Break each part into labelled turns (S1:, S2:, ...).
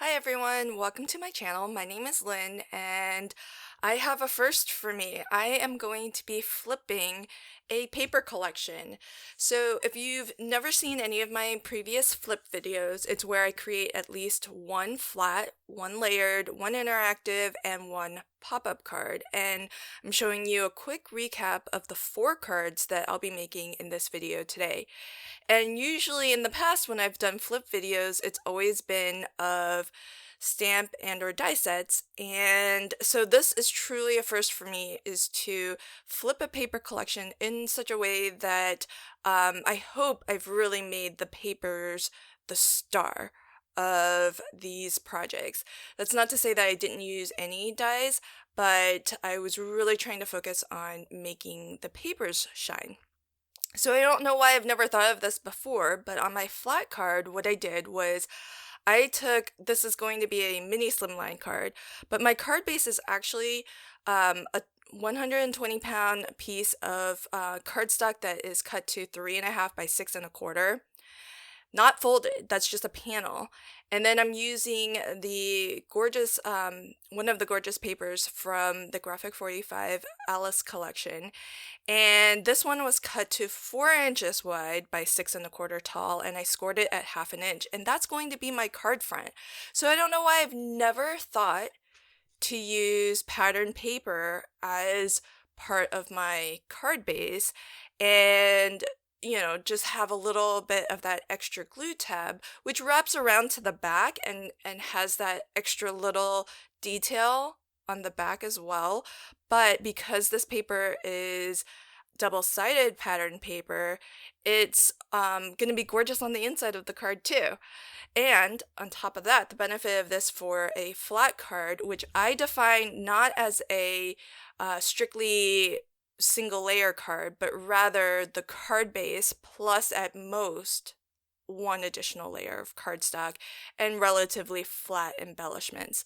S1: Hi everyone, welcome to my channel. My name is Lynn and I have a first for me. I am going to be flipping a paper collection. So if you've never seen any of my previous flip videos, it's where I create at least one flat, one layered, one interactive, and one pop-up card. And I'm showing you a quick recap of the 4 cards that I'll be making in this video today. And usually in the past when I've done flip videos, it's always been of stamp and or die sets. And so this is truly a first for me, is to flip a paper collection in such a way that I hope I've really made the papers the star of these projects. That's not to say that I didn't use any dies, but I was really trying to focus on making the papers shine. So I don't know why I've never thought of this before, but on my flat card, what I did was this is going to be a mini slimline card, but my card base is actually a 120-pound piece of cardstock that is cut to 3.5 by 6.25. Not folded, that's just a panel. And then I'm using the gorgeous, one of the gorgeous papers from the Graphic 45 Alice collection. And this one was cut to 4 inches wide by 6.25 tall, and I scored it at 1/2 inch. And that's going to be my card front. So I don't know why I've never thought to use pattern paper as part of my card base. And just have a little bit of that extra glue tab, which wraps around to the back and has that extra little detail on the back as well. But because this paper is double-sided pattern paper, it's going to be gorgeous on the inside of the card too. And on top of that, the benefit of this for a flat card, which I define not as a strictly single layer card, but rather the card base plus at most one additional layer of cardstock and relatively flat embellishments.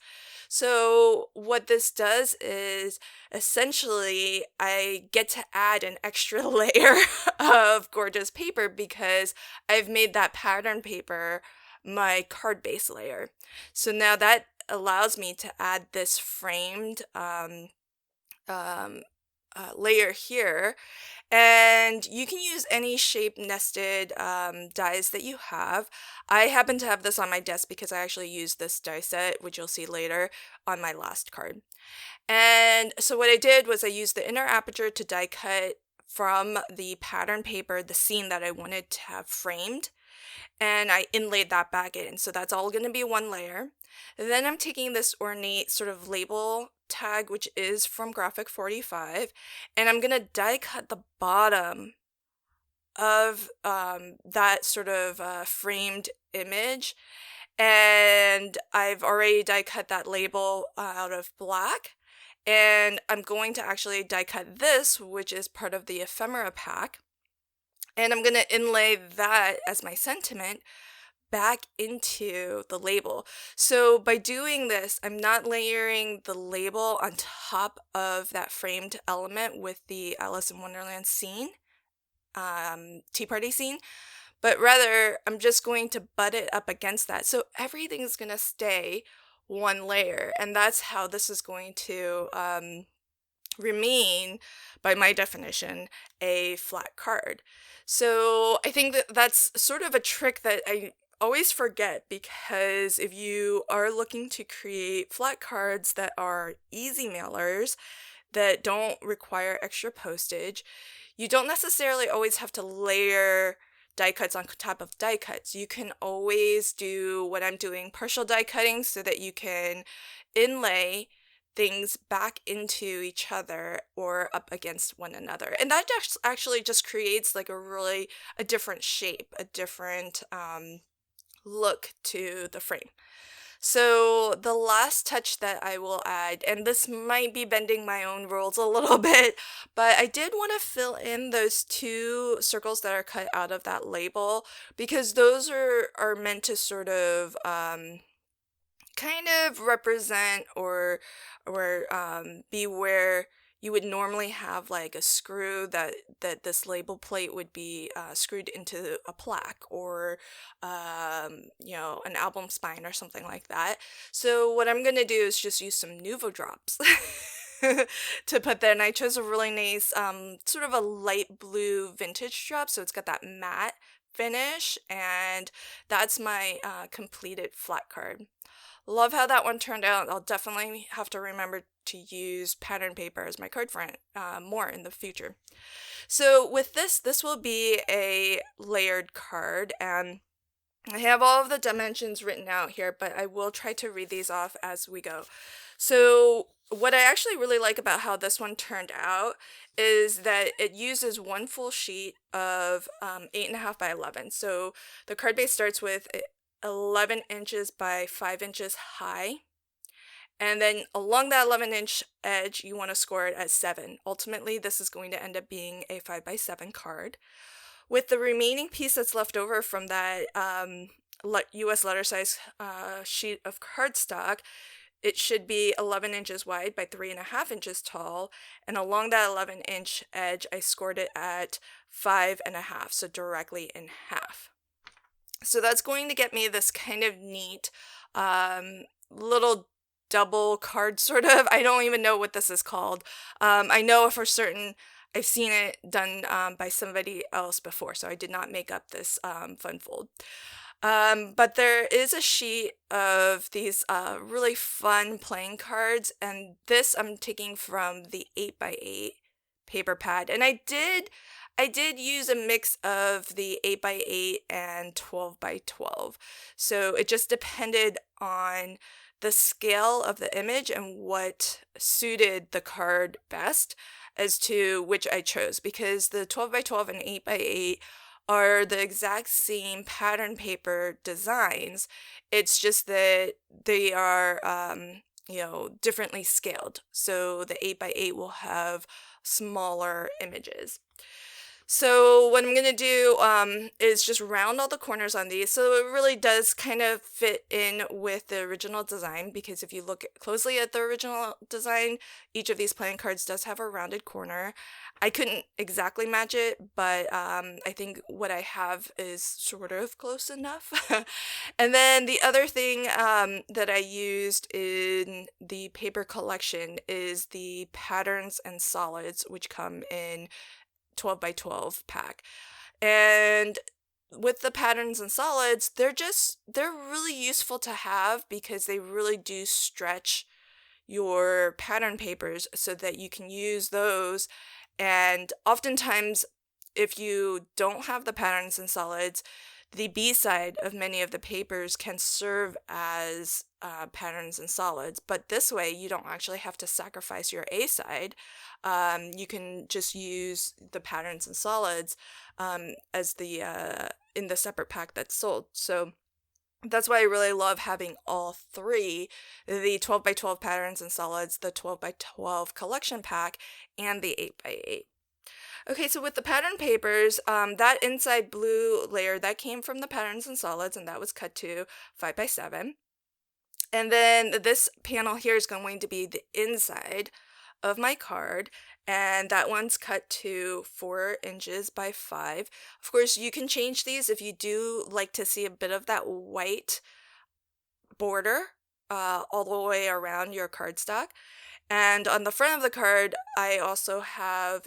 S1: So what this does is essentially I get to add an extra layer of gorgeous paper because I've made that pattern paper my card base layer. So now that allows me to add this framed layer here, and you can use any shape nested dies that you have. I happen to have this on my desk because I actually used this die set, which you'll see later, on my last card. And so what I did was I used the inner aperture to die cut from the pattern paper the scene that I wanted to have framed, and I inlaid that back in. So that's all going to be one layer. Then I'm taking this ornate sort of label tag, which is from Graphic 45, and I'm going to die cut the bottom of that sort of framed image. And I've already die cut that label out of black. And I'm going to actually die cut this, which is part of the ephemera pack. And I'm going to inlay that as my sentiment back into the label. So by doing this, I'm not layering the label on top of that framed element with the Alice in Wonderland scene, Tea Party scene, but rather I'm just going to butt it up against that. So everything is going to stay one layer, and that's how this is going to remain, by my definition, a flat card. So I think that that's sort of a trick that I always forget, because if you are looking to create flat cards that are easy mailers that don't require extra postage, you don't necessarily always have to layer die cuts on top of die cuts. You can always do what I'm doing, partial die cutting, so that you can inlay things back into each other or up against one another. And that actually just creates like a different shape, a different look to the frame. So the last touch that I will add, and this might be bending my own rules a little bit, but I did want to fill in those 2 circles that are cut out of that label, because those are meant to sort of kind of represent or be where you would normally have like a screw that this label plate would be screwed into a plaque, or an album spine or something like that. So what I'm gonna do is just use some Nuvo drops to put there, and I chose a really nice sort of a light blue vintage drop, so it's got that matte finish, and that's my completed flat card. Love how that one turned out. I'll definitely have to remember to use pattern paper as my card front more in the future. So with this will be a layered card, and I have all of the dimensions written out here, but I will try to read these off as we go. So what I actually really like about how this one turned out is that it uses one full sheet of 8.5 by 11. So the card base starts with 11 inches by 5 inches high. And then along that 11-inch edge, you want to score it at 7. Ultimately, this is going to end up being a 5 by 7 card. With the remaining piece that's left over from that US letter size sheet of cardstock, it should be 11 inches wide by 3.5 inches tall. And along that 11-inch edge, I scored it at 5.5, so directly in half. So that's going to get me this kind of neat little double card, sort of. I don't even know what this is called. I know for certain I've seen it done by somebody else before, so I did not make up this fun fold. But there is a sheet of these really fun playing cards, and this I'm taking from the 8x8 paper pad. And I did use a mix of the 8x8 and 12x12. So it just depended on the scale of the image and what suited the card best as to which I chose, because the 12x12 and 8x8 are the exact same pattern paper designs. It's just that they are differently scaled. So the 8x8 will have smaller images. So what I'm going to do is just round all the corners on these, so it really does kind of fit in with the original design, because if you look closely at the original design, each of these playing cards does have a rounded corner. I couldn't exactly match it, but I think what I have is sort of close enough. And then the other thing that I used in the paper collection is the patterns and solids, which come in 12x12 pack. And with the patterns and solids, they're really useful to have, because they really do stretch your pattern papers so that you can use those. And oftentimes, if you don't have the patterns and solids, the B side of many of the papers can serve as patterns and solids, but this way you don't actually have to sacrifice your A side. You can just use the patterns and solids as in the separate pack that's sold. So that's why I really love having all three: the 12x12 patterns and solids, the 12x12 collection pack, and the 8x8. Okay, so with the pattern papers, that inside blue layer, that came from the patterns and solids, and that was cut to 5x7. And then this panel here is going to be the inside of my card, and that one's cut to 4 inches by 5. Of course, you can change these if you do like to see a bit of that white border all the way around your cardstock. And on the front of the card, I also have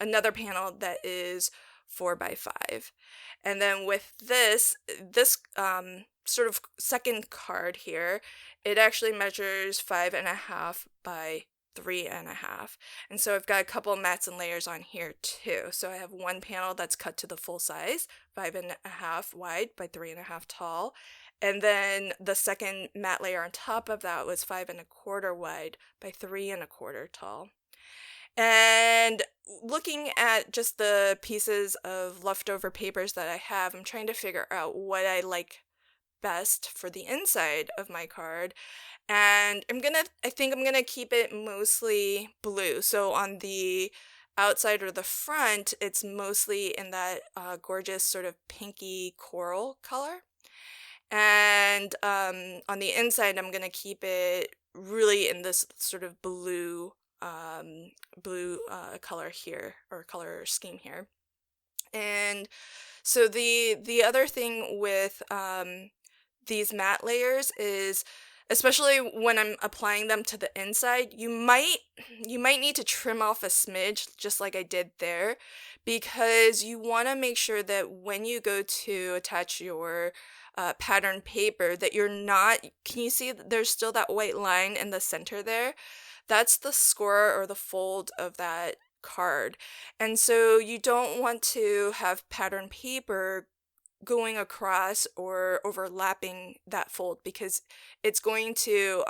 S1: another panel that is 4x5. And then with this sort of second card here, it actually measures 5.5 by 3.5. And so I've got a couple mats and layers on here too. So I have one panel that's cut to the full size, 5.5 wide by 3.5 tall. And then the second mat layer on top of that was 5.25 wide by 3.25 tall. And looking at just the pieces of leftover papers that I have, I'm trying to figure out what I like best for the inside of my card. And I think I'm gonna keep it mostly blue. So on the outside or the front, it's mostly in that gorgeous sort of pinky coral color. And on the inside, I'm going to keep it really in this sort of blue blue color here, or color scheme here. And so the other thing with these matte layers is, especially when I'm applying them to the inside, you might need to trim off a smidge, just like I did there, because you want to make sure that when you go to attach your pattern paper, that you're not, can you see that there's still that white line in the center there? That's the score or the fold of that card. And so you don't want to have pattern paper going across or overlapping that fold, because it's going to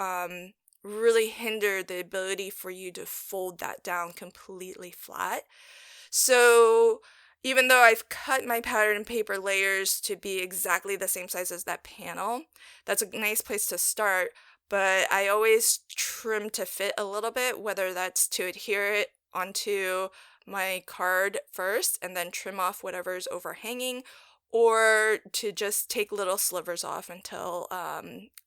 S1: really hinder the ability for you to fold that down completely flat. So even though I've cut my pattern paper layers to be exactly the same size as that panel, that's a nice place to start, but I always trim to fit a little bit, whether that's to adhere it onto my card first and then trim off whatever's overhanging, or to just take little slivers off until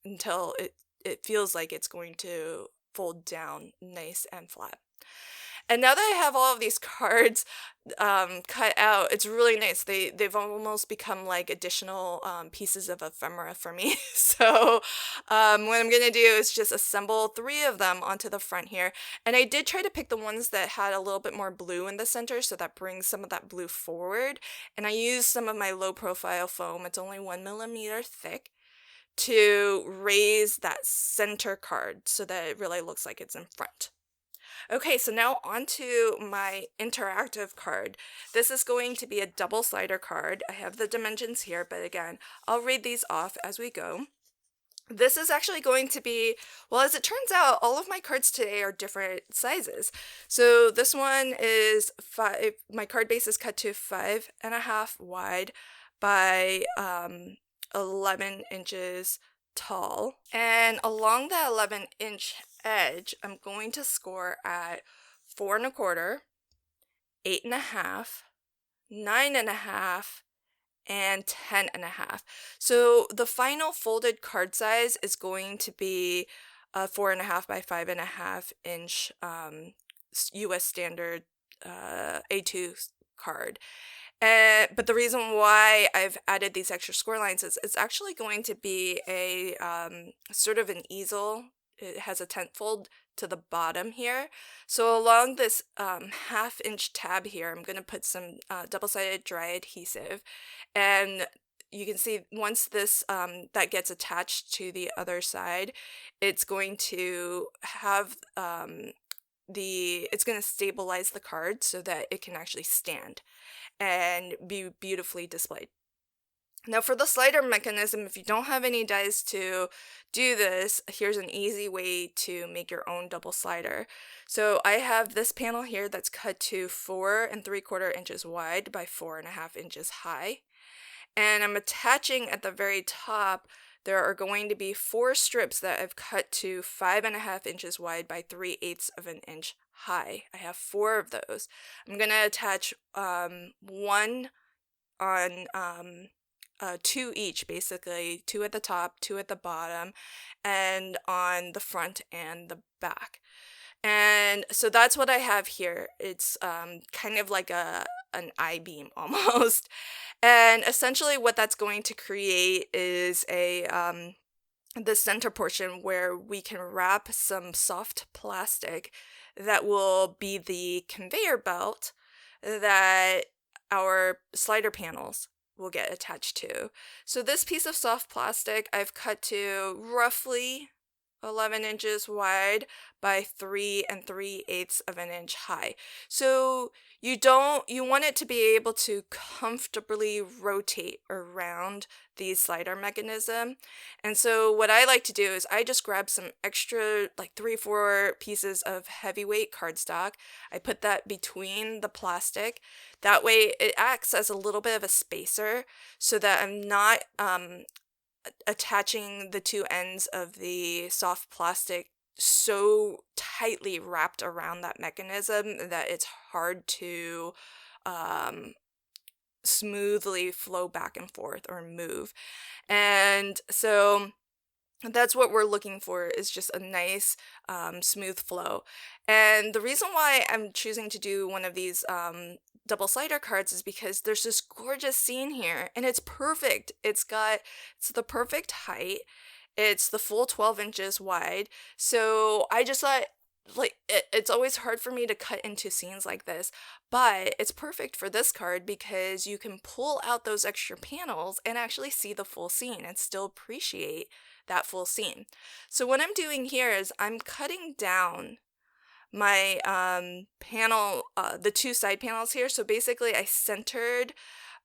S1: it feels like it's going to fold down nice and flat. And now that I have all of these cards cut out, it's really nice. They've almost become like additional pieces of ephemera for me. So what I'm gonna do is just assemble 3 of them onto the front here. And I did try to pick the ones that had a little bit more blue in the center, so that brings some of that blue forward. And I used some of my low profile foam. It's only 1 millimeter thick, to raise that center card so that it really looks like it's in front. Okay, so now onto my interactive card. This is going to be a double slider card. I have the dimensions here, but again, I'll read these off as we go. This is actually going to be, well, as it turns out, all of my cards today are different sizes. So this one is my card base is cut to 5.5 wide by 11 inches tall. And along that 11-inch edge, I'm going to score at 4.25, 8.5, 9.5, and 10.5. So the final folded card size is going to be a 4.5 by 5.5 inch US standard A2 card. But the reason why I've added these extra score lines is it's actually going to be a sort of an easel. It has a tent fold to the bottom here. So along this 1/2 inch tab here, I'm going to put some double-sided dry adhesive. And you can see once this that gets attached to the other side, it's going to have it's going to stabilize the card so that it can actually stand and be beautifully displayed. Now for the slider mechanism, if you don't have any dies to do this, here's an easy way to make your own double slider. So I have this panel here that's cut to 4.75 inches wide by 4.5 inches high. And I'm attaching at the very top, there are going to be 4 strips that I've cut to 5.5 inches wide by 3/8 of an inch high. I have 4 of those. I'm going to attach one on 2 each, basically 2 at the top, 2 at the bottom, and on the front and the back. And so that's what I have here. It's kind of like an I-beam almost. And essentially what that's going to create is the center portion where we can wrap some soft plastic that will be the conveyor belt that our slider panels will get attached to. So this piece of soft plastic I've cut to roughly 11 inches wide by 3 3/8 of an inch high. So you want it to be able to comfortably rotate around the slider mechanism. And so what I like to do is I just grab some extra, like 3-4 pieces of heavyweight cardstock. I put that between the plastic. That way it acts as a little bit of a spacer so that I'm not attaching the 2 ends of the soft plastic so tightly wrapped around that mechanism that it's hard to smoothly flow back and forth or move. And so That's what we're looking for, is just a nice smooth flow. And the reason why I'm choosing to do one of these double slider cards is because there's this gorgeous scene here, and it's perfect. It's the perfect height. It's the full 12 inches wide. So I just thought, like, it's always hard for me to cut into scenes like this, but it's perfect for this card because you can pull out those extra panels and actually see the full scene and still appreciate that full scene. So what I'm doing here is I'm cutting down my panel, the two side panels here. So basically I centered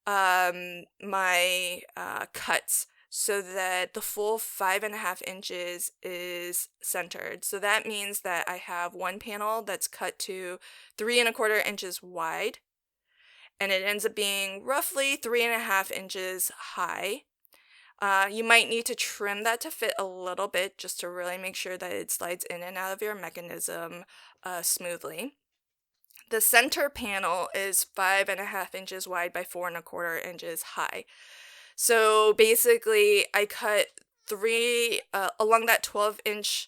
S1: my cuts so that the full 5.5 inches is centered. So that means that I have one panel that's cut to 3.25 inches wide, and it ends up being roughly 3.5 inches high. You might need to trim that to fit a little bit just to really make sure that it slides in and out of your mechanism smoothly. The center panel is 5.5 inches wide by 4.25 inches high. So basically, I cut three along that 12-inch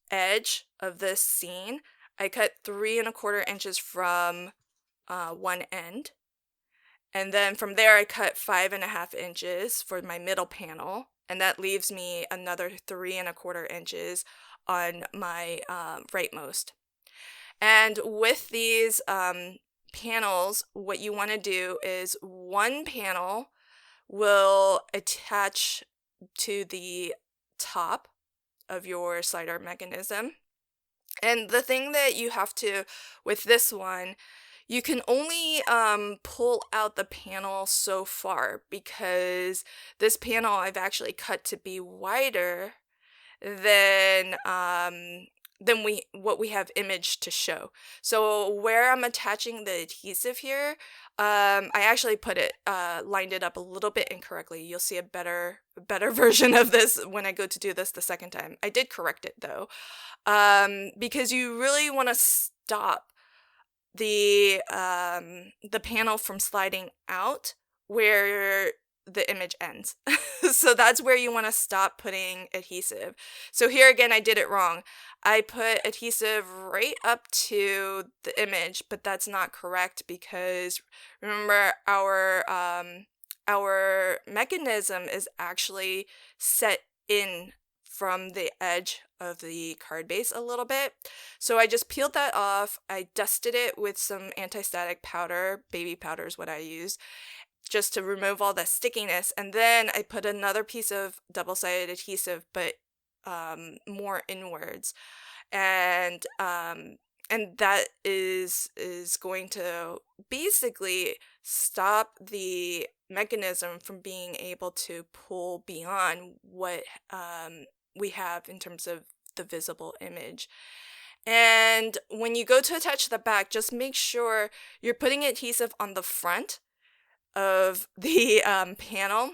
S1: edge of this scene. I cut 3.25 inches from one end, and then from there I cut 5.5 inches for my middle panel, and that leaves me another 3.25 inches on my rightmost. And with these panels, what you want to do is one panel will attach to the top of your slider mechanism. And the thing that you have to, with this one, you can only pull out the panel so far, because this panel I've actually cut to be wider than what we have imaged to show. So where I'm attaching the adhesive here, I actually put it lined it up a little bit incorrectly. You'll see a better version of this when I go to do this the second time. I did correct it though, because you really want to stop the panel from sliding out where the image ends. So that's where you want to stop putting adhesive. So here again, I did it wrong. I put adhesive right up to the image, but that's not correct, because remember, our mechanism is actually set in from the edge of the card base a little bit. So I just peeled that off. I dusted it with some anti-static powder. Baby powder is what I use, just to remove all the stickiness. And then I put another piece of double-sided adhesive, but more inwards. And that is going to basically stop the mechanism from being able to pull beyond what we have in terms of the visible image. And when you go to attach the back, just make sure you're putting adhesive on the front of the panel,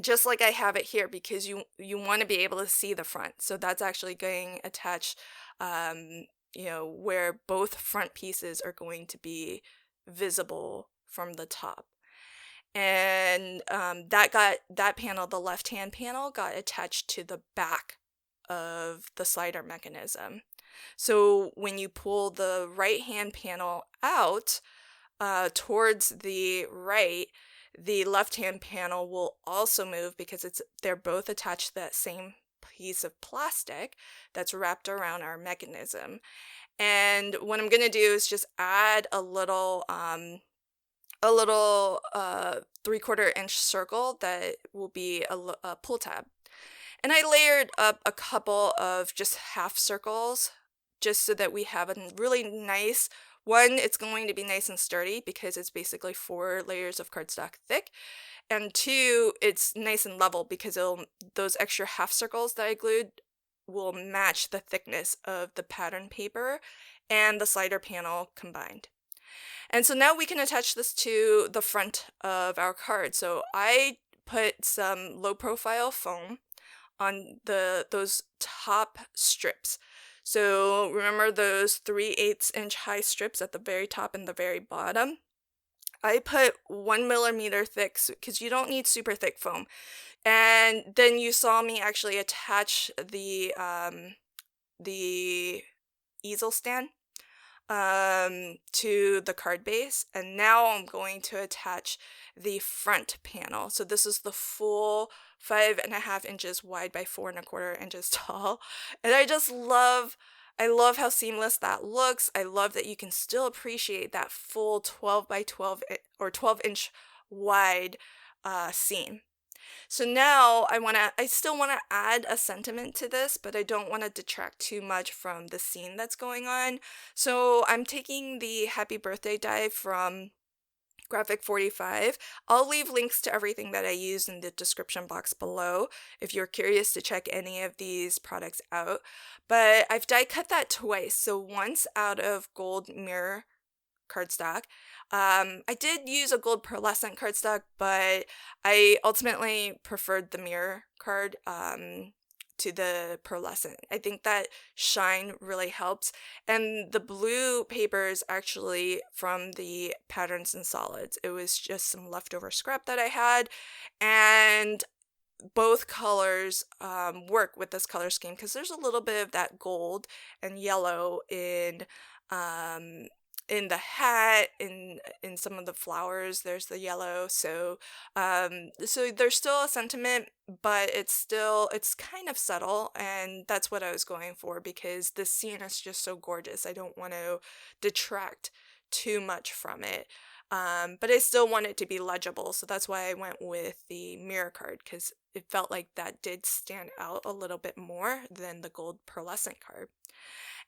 S1: just like I have it here, because you want to be able to see the front. So that's actually going attached, where both front pieces are going to be visible from the top. And that panel, the left-hand panel, got attached to the back of the slider mechanism. So when you pull the right-hand panel out towards the right, the left-hand panel will also move, because they're both attached to that same piece of plastic that's wrapped around our mechanism. And what I'm going to do is just add a little 3/4 inch circle that will be a pull tab. And I layered up a couple of just half circles, just so that we have a really nice one. It's going to be nice and sturdy because it's basically 4 layers of cardstock thick. And 2, it's nice and level because those extra half circles that I glued will match the thickness of the pattern paper and the slider panel combined. And so now we can attach this to the front of our card. So I put some low profile foam on those top strips. So remember those 3/8 inch high strips at the very top and the very bottom? I put 1 millimeter thick because you don't need super thick foam. And then you saw me actually attach the easel stand to the card base, and now I'm going to attach the front panel. So this is the full 5.5 inches wide by 4.25 inches tall, and I love how seamless that looks. I love that you can still appreciate that full 12 by 12 or 12-inch wide seam. So now I still want to add a sentiment to this, but I don't want to detract too much from the scene that's going on. So I'm taking the Happy Birthday die from Graphic 45. I'll leave links to everything that I use in the description box below if you're curious to check any of these products out. But I've die cut that twice. So once out of gold mirror cardstock. I did use a gold pearlescent cardstock, but I ultimately preferred the mirror card to the pearlescent. I think that shine really helps. And the blue paper is actually from the Patterns and Solids. It was just some leftover scrap that I had, and both colors work with this color scheme because there's a little bit of that gold and yellow in the hat, in some of the flowers there's the yellow, so there's still a sentiment, but it's kind of subtle, and that's what I was going for because this scene is just so gorgeous. I don't want to detract too much from it, but I still want it to be legible, so that's why I went with the mirror card, because it felt like that did stand out a little bit more than the gold pearlescent card.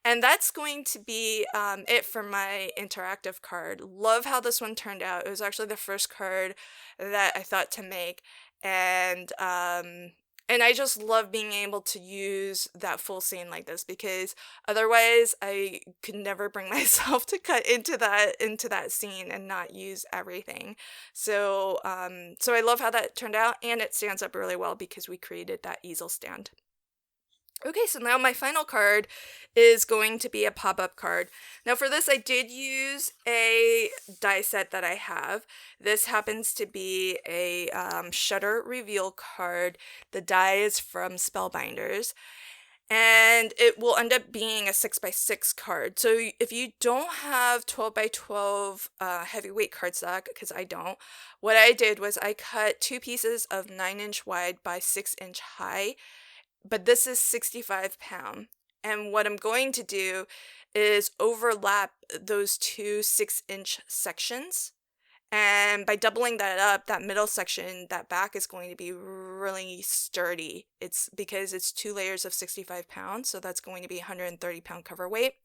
S1: And that's going to be it for my interactive card. Love how this one turned out. It was actually the first card that I thought to make, and I just love being able to use that full scene like this because otherwise I could never bring myself to cut into that scene and not use everything. So so I love how that turned out, and it stands up really well because we created that easel stand. Okay, so now my final card is going to be a pop-up card. Now for this, I did use a die set that I have. This happens to be a Shutter Reveal card. The die is from Spellbinders, and it will end up being a 6x6 card. So if you don't have 12x12 heavyweight cardstock, because I don't, what I did was I cut 2 pieces of 9-inch wide by 6-inch high, but this is 65 pound. And what I'm going to do is overlap those 2 6-inch sections. And by doubling that up, that middle section, that back is going to be really sturdy. It's because it's 2 layers of 65 pounds. So that's going to be 130 pound cover weight.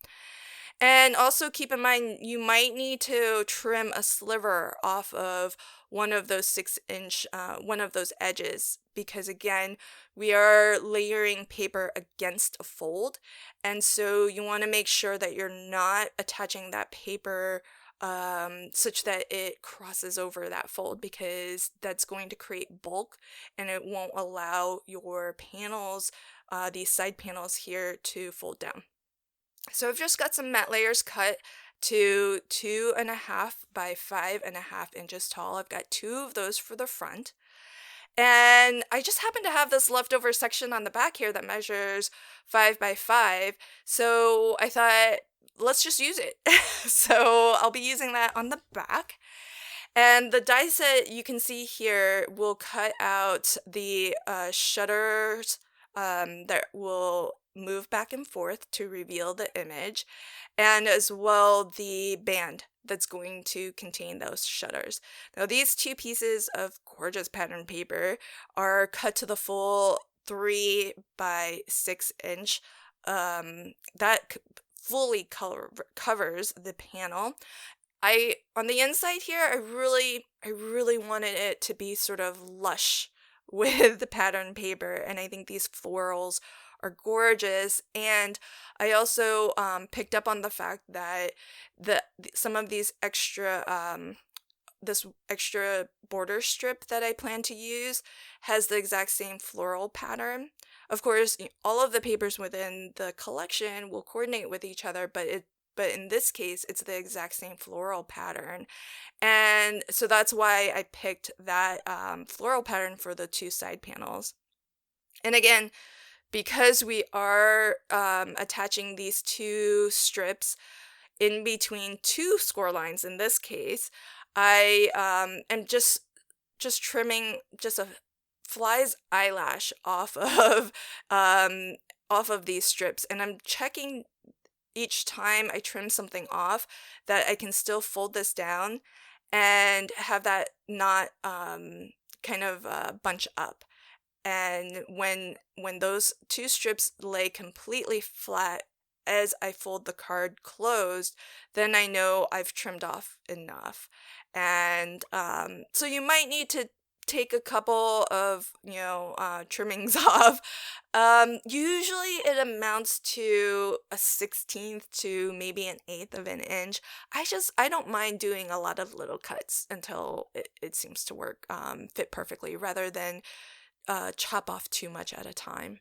S1: And also keep in mind, you might need to trim a sliver off of one of those 6-inch, one of those edges, because again, we are layering paper against a fold. And so you want to make sure that you're not attaching that paper such that it crosses over that fold, because that's going to create bulk and it won't allow your panels, these side panels here, to fold down. So I've just got some matte layers cut to 2.5 by 5.5 inches tall. I've got 2 of those for the front. And I just happen to have this leftover section on the back here that measures 5 by 5. So I thought, let's just use it. So I'll be using that on the back. And the die set you can see here will cut out the shutters that will move back and forth to reveal the image, and as well the band that's going to contain those shutters. Now these 2 pieces of gorgeous pattern paper are cut to the full 3 by 6 inch. That fully covers the panel. On the inside here, I really wanted it to be sort of lush with the pattern paper, and I think these florals are gorgeous. And I also picked up on the fact that some of these this extra border strip that I plan to use has the exact same floral pattern. Of course, all of the papers within the collection will coordinate with each other, but but in this case, it's the exact same floral pattern. And so that's why I picked that floral pattern for the two side panels. And again, because we are attaching these two strips in between two score lines in this case, I am just trimming just a fly's eyelash off of these strips, and I'm checking each time I trim something off that I can still fold this down and have that not kind of bunch up. And when those two strips lay completely flat as I fold the card closed, then I know I've trimmed off enough. And so you might need to take a couple of, trimmings off. Usually it amounts to a 16th to maybe an eighth of an inch. I don't mind doing a lot of little cuts until it seems to work, fit perfectly, rather than chop off too much at a time.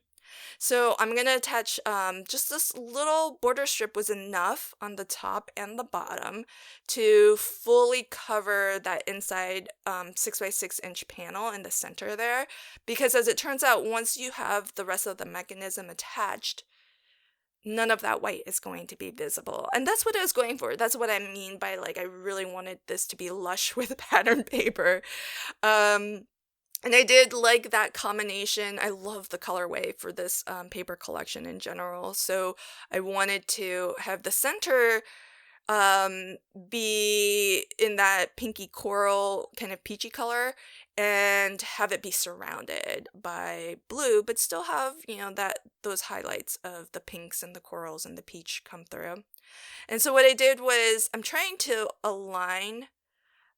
S1: So I'm going to attach just this little border strip was enough on the top and the bottom to fully cover that inside 6x6 inch panel in the center there, because as it turns out, once you have the rest of the mechanism attached, none of that white is going to be visible. And that's what I was going for. That's what I mean by, like, I really wanted this to be lush with pattern paper. And I did like that combination. I love the colorway for this paper collection in general. So I wanted to have the center be in that pinky coral kind of peachy color, and have it be surrounded by blue, but still have, that those highlights of the pinks and the corals and the peach come through. And so what I did was I'm trying to align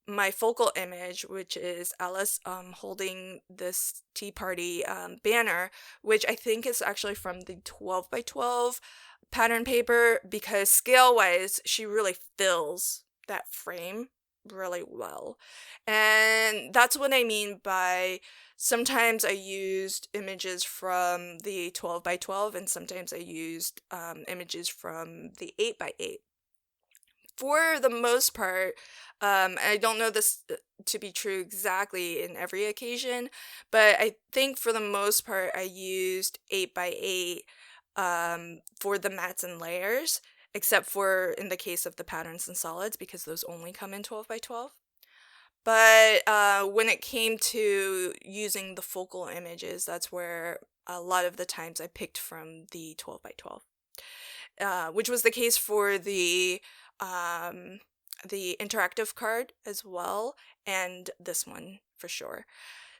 S1: my focal image, which is Alice holding this tea party banner, which I think is actually from the 12 by 12 pattern paper, because scale wise she really fills that frame really well. And that's what I mean by sometimes I used images from the 12 by 12 and sometimes I used images from the 8 by 8. For the most part, I don't know this to be true exactly in every occasion, but I think for the most part I used 8 by 8 for the mats and layers, except for in the case of the patterns and solids, because those only come in 12 by 12. But when it came to using the focal images, that's where a lot of the times I picked from the 12 by 12, which was the case for the interactive card as well, and this one for sure.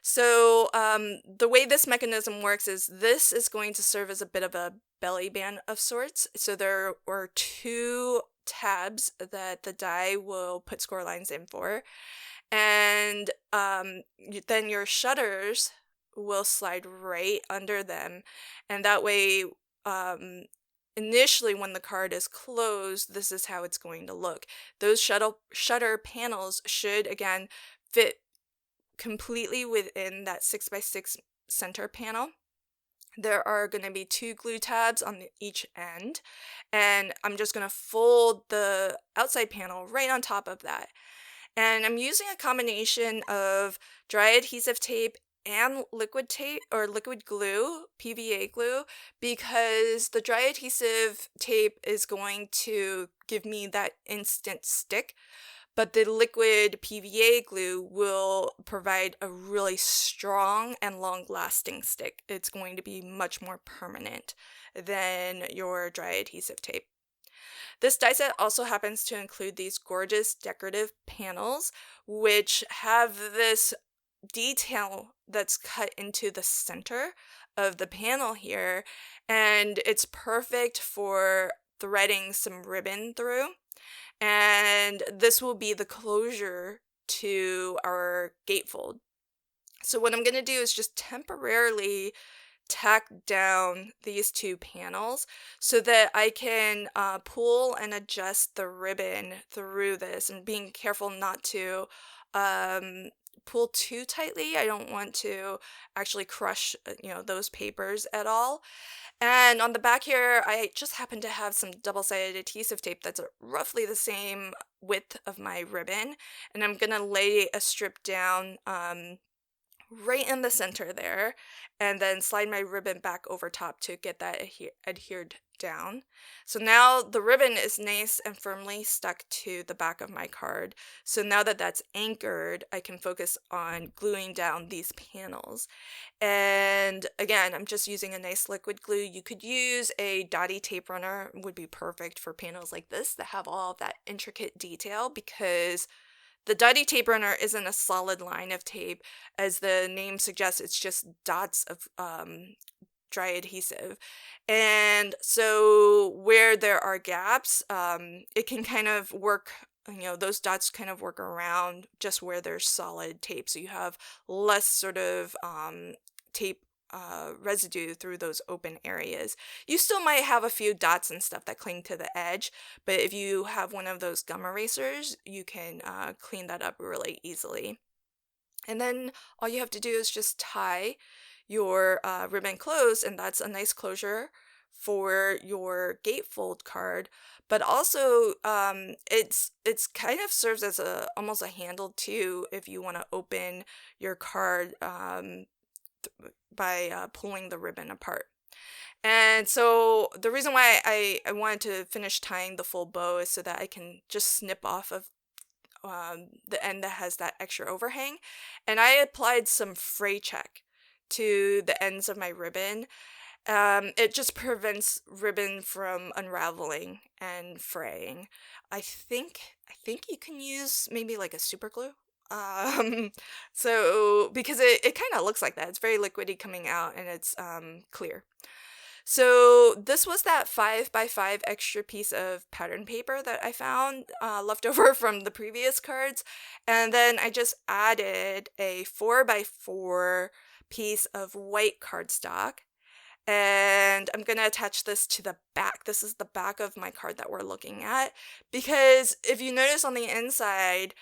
S1: So the way this mechanism works is this is going to serve as a bit of a belly band of sorts. So there are two tabs that the die will put score lines in for, and then your shutters will slide right under them, and that way initially when the card is closed, this is how it's going to look. Those shutter panels should again fit completely within that 6x6 center panel. There are going to be two glue tabs on each end, and I'm just going to fold the outside panel right on top of that. And I'm using a combination of dry adhesive tape and liquid tape or liquid glue, PVA glue, because the dry adhesive tape is going to give me that instant stick, but the liquid PVA glue will provide a really strong and long-lasting stick. It's going to be much more permanent than your dry adhesive tape. This die set also happens to include these gorgeous decorative panels, which have this detail that's cut into the center of the panel here, and it's perfect for threading some ribbon through. And this will be the closure to our gatefold. So what I'm going to do is just temporarily tack down these two panels so that I can pull and adjust the ribbon through this, and being careful not to pull too tightly. I don't want to actually crush, those papers at all. And on the back here, I just happen to have some double-sided adhesive tape that's roughly the same width of my ribbon, and I'm gonna lay a strip down right in the center there, and then slide my ribbon back over top to get that adhered down. So now the ribbon is nice and firmly stuck to the back of my card. So now that that's anchored, I can focus on gluing down these panels. And again, I'm just using a nice liquid glue. You could use a dotty tape runner, would be perfect for panels like this that have all of that intricate detail, because the dotty tape runner isn't a solid line of tape. As the name suggests, it's just dots of dry adhesive. And so where there are gaps, it can kind of work, those dots kind of work around just where there's solid tape. So you have less sort of tape residue through those open areas. You still might have a few dots and stuff that cling to the edge, but if you have one of those gum erasers, you can clean that up really easily. And then all you have to do is just tie your ribbon closed, and that's a nice closure for your gatefold card. But also, it's kind of serves as almost a handle too if you want to open your card by pulling the ribbon apart. And so the reason why I wanted to finish tying the full bow is so that I can just snip off of the end that has that extra overhang. And I applied some fray check to the ends of my ribbon. It just prevents ribbon from unraveling and fraying. I think you can use maybe like a super glue. So because it kind of looks like that. It's very liquidy coming out, and it's clear. So this was that 5x5 extra piece of pattern paper that I found left over from the previous cards. And then I just added a 4x4 piece of white cardstock. And I'm going to attach this to the back. This is the back of my card that we're looking at. Because if you notice on the inside,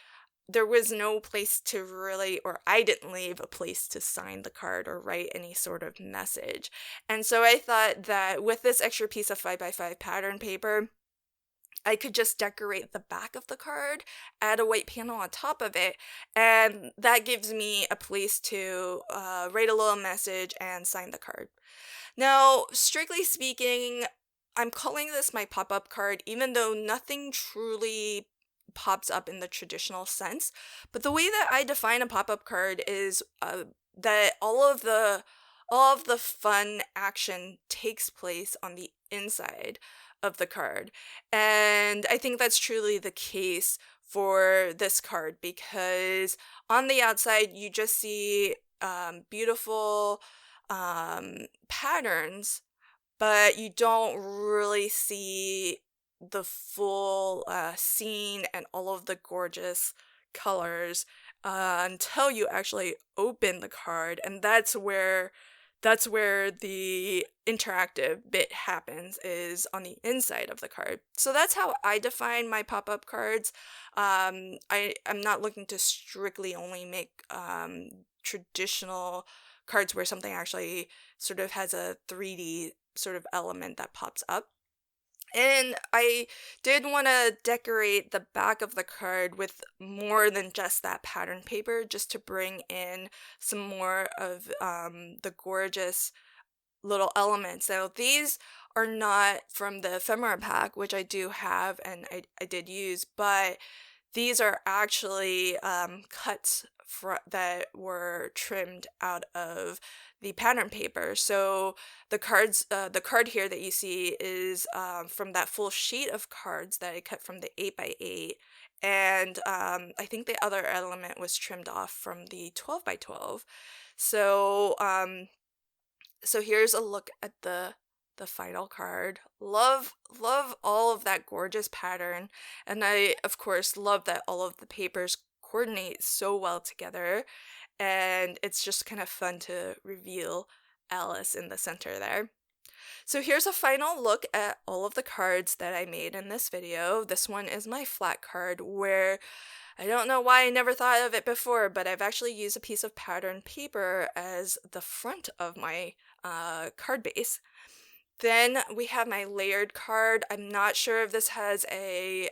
S1: there was no place to really, or I didn't leave a place to sign the card or write any sort of message. And so I thought that with this extra piece of 5x5 pattern paper, I could just decorate the back of the card, add a white panel on top of it, and that gives me a place to write a little message and sign the card. Now, strictly speaking, I'm calling this my pop-up card, even though nothing truly pops up in the traditional sense. But the way that I define a pop-up card is that all of the fun action takes place on the inside of the card. And I think that's truly the case for this card, because on the outside you just see beautiful patterns, but you don't really see the full scene and all of the gorgeous colors until you actually open the card, and that's where the interactive bit happens, is on the inside of the card. So that's how I define my pop-up cards. I'm not looking to strictly only make traditional cards where something actually sort of has a 3D sort of element that pops up. And I did want to decorate the back of the card with more than just that pattern paper, just to bring in some more of the gorgeous little elements. Now, these are not from the ephemera pack, which I do have and I did use, but these are actually cuts that were trimmed out of the pattern paper. So the card here that you see is from that full sheet of cards that I cut from the 8x8, and I think the other element was trimmed off from the 12x12. So so here's a look at the final card. Love all of that gorgeous pattern, and I of course love that all of the papers coordinate so well together, and it's just kind of fun to reveal Alice in the center there. So here's a final look at all of the cards that I made in this video. This one is my flat card, where I don't know why I never thought of it before, but I've actually used a piece of pattern paper as the front of my card base. Then we have my layered card. I'm not sure if this has a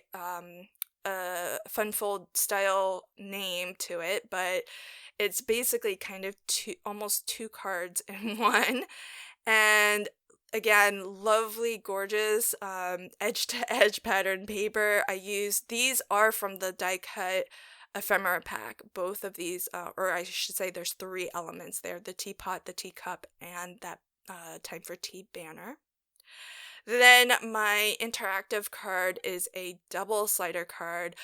S1: fun fold style name to it, but it's basically kind of almost two cards in one. And again, lovely, gorgeous edge to edge pattern paper. These are from the die cut ephemera pack. Both of these, or I should say, there's three elements there: the teapot, the teacup, and that Time for Tea banner. Then my interactive card is a double slider card.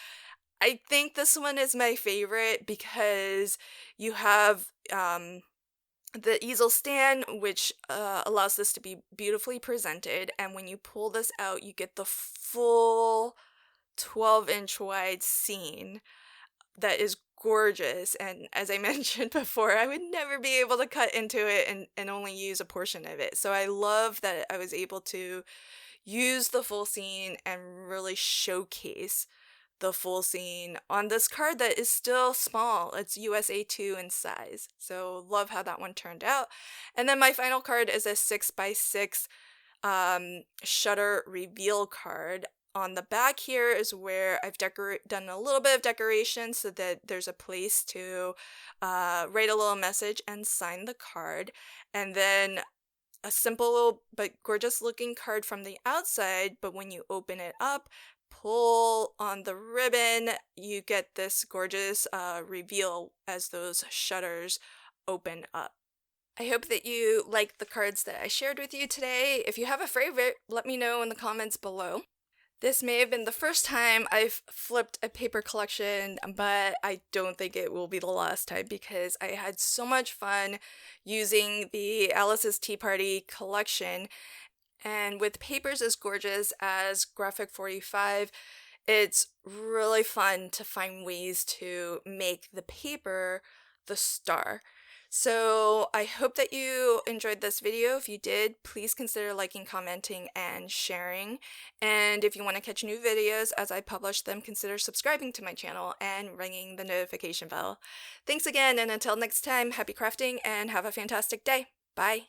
S1: I think this one is my favorite because you have the easel stand, which allows this to be beautifully presented, and when you pull this out, you get the full 12-inch wide scene that is gorgeous. And as I mentioned before, I would never be able to cut into it and only use a portion of it. So I love that I was able to use the full scene and really showcase the full scene on this card that is still small. It's USA 2 in size. So love how that one turned out. And then my final card is a 6x6 shutter reveal card. On the back here is where I've done a little bit of decoration so that there's a place to write a little message and sign the card. And then a simple but gorgeous looking card from the outside, but when you open it up, pull on the ribbon, you get this gorgeous reveal as those shutters open up. I hope that you liked the cards that I shared with you today. If you have a favorite, let me know in the comments below. This may have been the first time I've flipped a paper collection, but I don't think it will be the last time because I had so much fun using the Alice's Tea Party collection. And with papers as gorgeous as Graphic 45, it's really fun to find ways to make the paper the star. So I hope that you enjoyed this video. If you did, please consider liking, commenting, and sharing. And if you want to catch new videos as I publish them, consider subscribing to my channel and ringing the notification bell. Thanks again, and until next time, happy crafting and have a fantastic day. Bye!